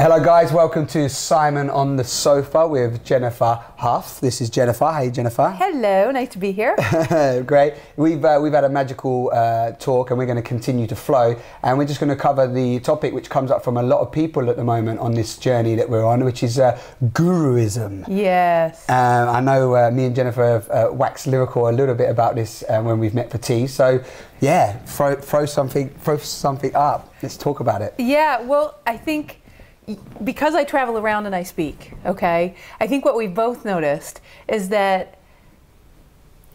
Hello guys, welcome to Simon on the Sofa with Jennifer Hough. This is Jennifer. Hey Jennifer. Hello, nice to be here. Great. We've had a magical talk, and we're going to continue to flow, and we're just going to cover the topic which comes up from a lot of people at the moment on this journey that we're on, which is Guru-ism. Yes. I know me and Jennifer have waxed lyrical a little bit about this when we've met for tea, so yeah, throw something up. Let's talk about it. Yeah, well, I think because I travel around and I speak, okay, I think what we've both noticed is that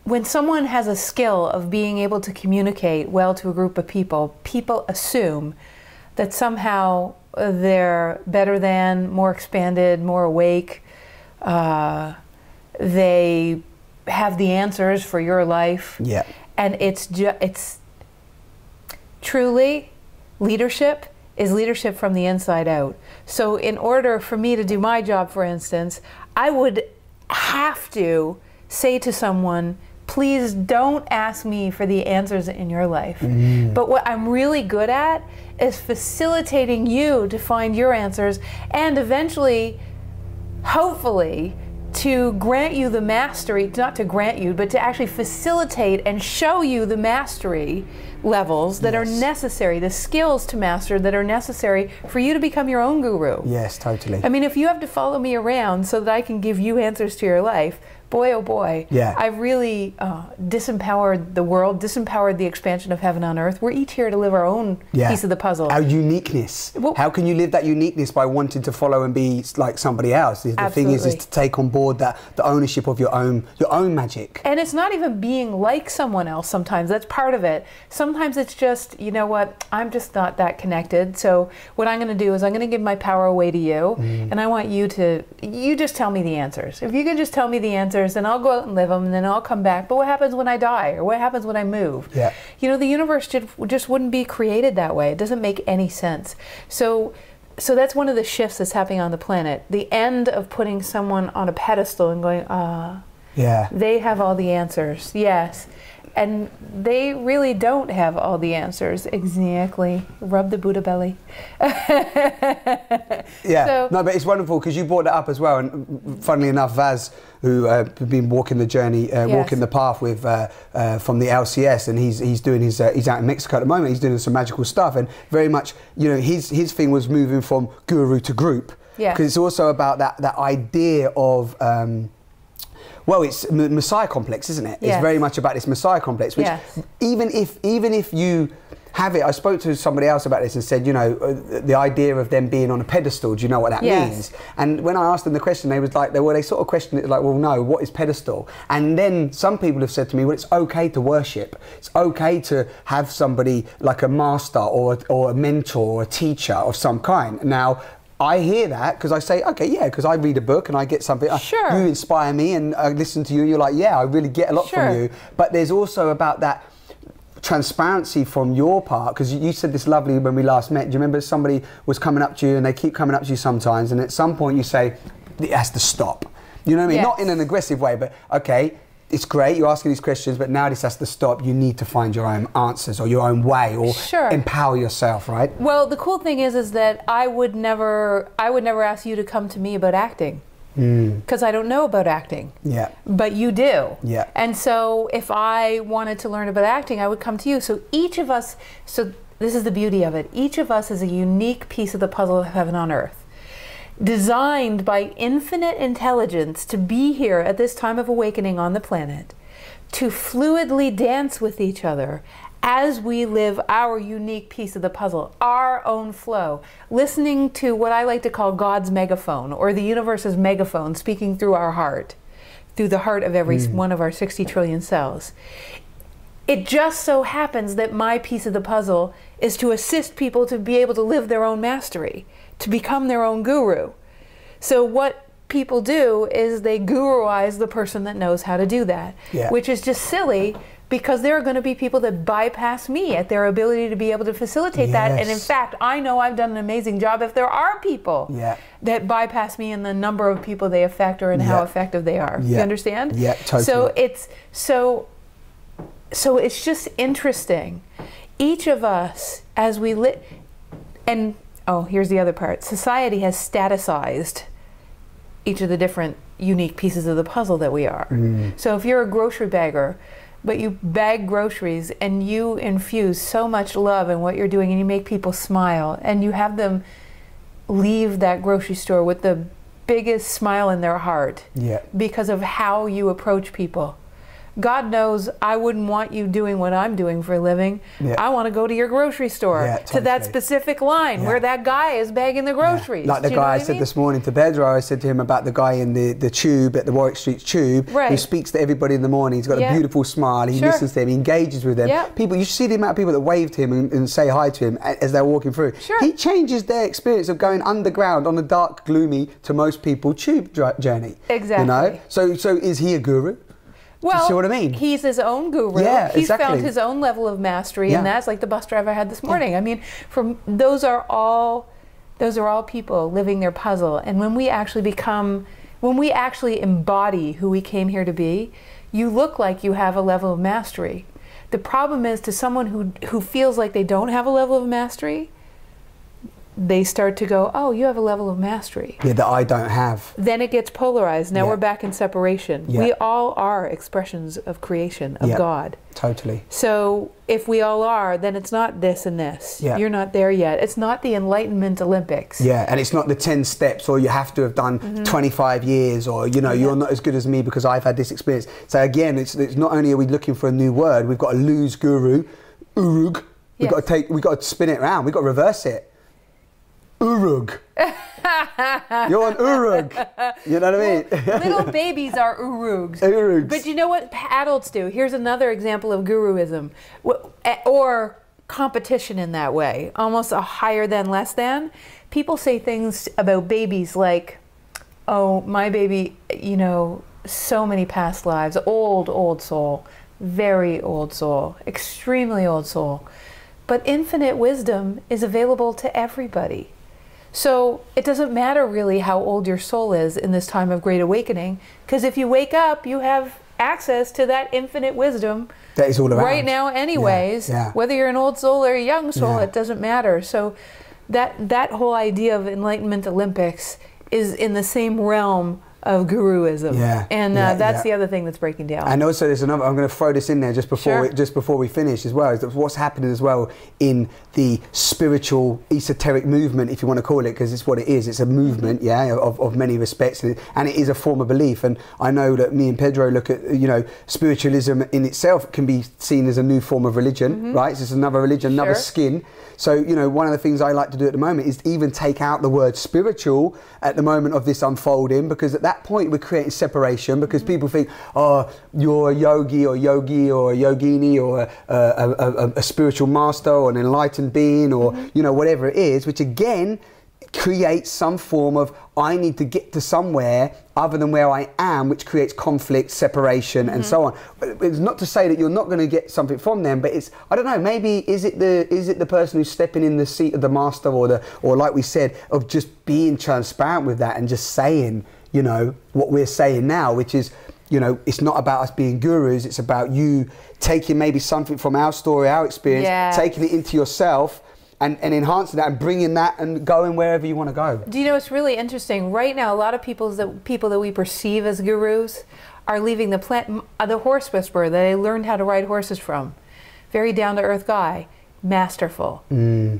when someone has a skill of being able to communicate well to a group of people, people assume that somehow they're better than, more expanded, more awake, they have the answers for your life. Yeah. And it's truly leadership is leadership from the inside out. So in order for me to do my job, for instance, I would have to say to someone, please don't ask me for the answers in your life. But what I'm really good at is facilitating you to find your answers, and eventually, hopefully, to grant you the mastery, not to grant you, but to actually facilitate and show you the mastery levels that are necessary, the skills to master that are necessary for you to become your own guru. Yes, totally. I mean, if you have to follow me around so that I can give you answers to your life, boy, oh boy, I've really disempowered the world, disempowered the expansion of heaven on earth. We're each here to live our own piece of the puzzle. Our uniqueness. Well, how can you live that uniqueness by wanting to follow and be like somebody else? The thing is to take on board the ownership of your own magic. And it's not even being like someone else sometimes. That's part of it. Sometimes it's just, you know what, I'm just not that connected. So what I'm going to do is I'm going to give my power away to you, and I want you just tell me the answers. If you can just tell me the answers, then I'll go out and live them, and then I'll come back. But what happens when I die, or what happens when I move? Yeah. You know, the universe just wouldn't be created that way. It doesn't make any sense. So that's one of the shifts that's happening on the planet. The end of putting someone on a pedestal and going, they have all the answers. Yes. And they really don't have all the answers. Exactly. Rub the Buddha belly. No, but it's wonderful because you brought that up as well. And funnily enough, Vaz, who has been walking the journey, walking the path with from the LCS, and he's doing he's out in Mexico at the moment. He's doing some magical stuff, and very much, you know, his thing was moving from guru to group. Yeah. Because it's also about that idea of. Well, it's Messiah complex, isn't it? It's very much about this Messiah complex, which even if you have it, I spoke to somebody else about this and said, you know, the idea of them being on a pedestal, do you know what that means? And when I asked them the question, they was like, they sort of questioned it like, well, no, what is pedestal? And then some people have said to me, well, it's okay to worship. It's okay to have somebody like a master or a mentor or a teacher of some kind. Now, I hear that because I say, okay, yeah, because I read a book and I get something. You inspire me, and I listen to you. You're like, yeah, I really get a lot from you. But there's also about that transparency from your part, because you said this lovely when we last met. Do you remember somebody was coming up to you, and they keep coming up to you sometimes, and at some point you say, it has to stop. You know what I mean? Not in an aggressive way, but okay, it's great, you're asking these questions, but now this has to stop. You need to find your own answers or your own way, or empower yourself, right? Well, the cool thing is that I would never ask you to come to me about acting. Because I don't know about acting. Yeah. But you do. Yeah. And so if I wanted to learn about acting, I would come to you. So each of us, so this is the beauty of it, each of us is a unique piece of the puzzle of heaven on earth, designed by infinite intelligence to be here at this time of awakening on the planet, to fluidly dance with each other as we live our unique piece of the puzzle, our own flow, listening to what I like to call God's megaphone, or the universe's megaphone, speaking through our heart, through the heart of every one of our 60 trillion cells. It just so happens that my piece of the puzzle is to assist people to be able to live their own mastery, to become their own guru. So what people do is they guruize the person that knows how to do that, which is just silly, because there are going to be people that bypass me at their ability to be able to facilitate that. And in fact, I know I've done an amazing job if there are people that bypass me in the number of people they affect or in how effective they are. You understand? Yeah, totally. So it's so it's just interesting. Each of us, as we and oh, here's the other part. Society has statusized each of the different unique pieces of the puzzle that we are. So if you're a grocery bagger, but you bag groceries and you infuse so much love in what you're doing, and you make people smile, and you have them leave that grocery store with the biggest smile in their heart because of how you approach people. God knows I wouldn't want you doing what I'm doing for a living. I want to go to your grocery store, to that specific line where that guy is bagging the groceries. Like the guy I said this morning to Pedro, I said to him about the guy in the tube, at the Warwick Street tube, who speaks to everybody in the morning. He's got a beautiful smile, he listens to them, he engages with them. People, you should see the amount of people that wave to him and say hi to him as they're walking through. He changes their experience of going underground on a dark, gloomy, to most people, tube journey. Exactly. You know? So is he a guru? Well, you see what I mean? He's his own guru. He's found his own level of mastery, and that's like the bus driver I had this morning. I mean, those are all people living their puzzle. And when we actually embody who we came here to be, you look like you have a level of mastery. The problem is, to someone who feels like they don't have a level of mastery, they start to go, oh, you have a level of mastery. Yeah, that I don't have. Then it gets polarized. Now we're back in separation. We all are expressions of creation, of God. Totally. So if we all are, then it's not this and this. You're not there yet. It's not the Enlightenment Olympics. And it's not the 10 steps, or you have to have done 25 years, or, you know, you're not as good as me because I've had this experience. So again, it's not only are we looking for a new word, we've got to lose guru, urug. We've got to spin it around. We've got to reverse it. Urug. You're an urug. You know what I mean? Little babies are urugs. Urugs. But you know what adults do? Here's another example of Guru-ism, or competition in that way, almost a higher than, less than. People say things about babies like, oh, my baby, you know, so many past lives, old soul, very old soul, extremely old soul. But infinite wisdom is available to everybody. So it doesn't matter really how old your soul is in this time of great awakening, because if you wake up, you have access to that infinite wisdom that is all around right now anyways. Whether you're an old soul or a young soul, it doesn't matter. So that whole idea of Enlightenment Olympics is in the same realm of Guru-ism. And that's the other thing that's breaking down. And also there's another, I'm going to throw this in there just before we finish as well, is that what's happening as well in the spiritual esoteric movement, if you want to call it, because it's what it is. It's a movement, of many respects, and it is a form of belief. And I know that me and Pedro look at, you know, spiritualism in itself can be seen as a new form of religion, right? So it's another religion, another skin. So, you know, one of the things I like to do at the moment is even take out the word spiritual at the moment of this unfolding, because at that point we're creating separation, because people think, oh, you're a yogi or a yogini or a spiritual master or an enlightened being, or, you know, whatever it is, which again creates some form of, I need to get to somewhere other than where I am, which creates conflict, separation, and so on. But it's not to say that you're not going to get something from them, but it's, I don't know, maybe is it the person who's stepping in the seat of the master, or like we said, of just being transparent with that and just saying, you know, what we're saying now, which is, you know, it's not about us being gurus, it's about you taking maybe something from our story, our experience, taking it into yourself, and enhancing that and bringing that and going wherever you want to go. Do you know, it's really interesting. Right now, a lot of people that we perceive as gurus are leaving the planet. The horse whisperer that I learned how to ride horses from, very down-to-earth guy, masterful.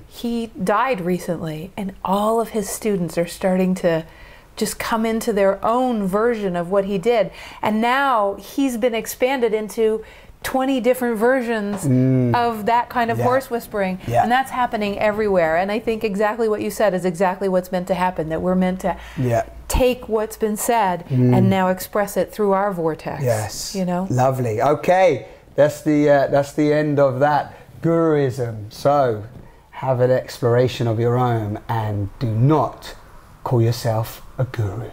He died recently, and all of his students are starting to just come into their own version of what he did. And now he's been expanded into 20 different versions of that kind of horse whispering, and that's happening everywhere. And I think exactly what you said is exactly what's meant to happen, that we're meant to take what's been said and now express it through our vortex. You know, lovely. Okay, that's the end of that Guru-ism. So have an exploration of your own, and do not call yourself a guru.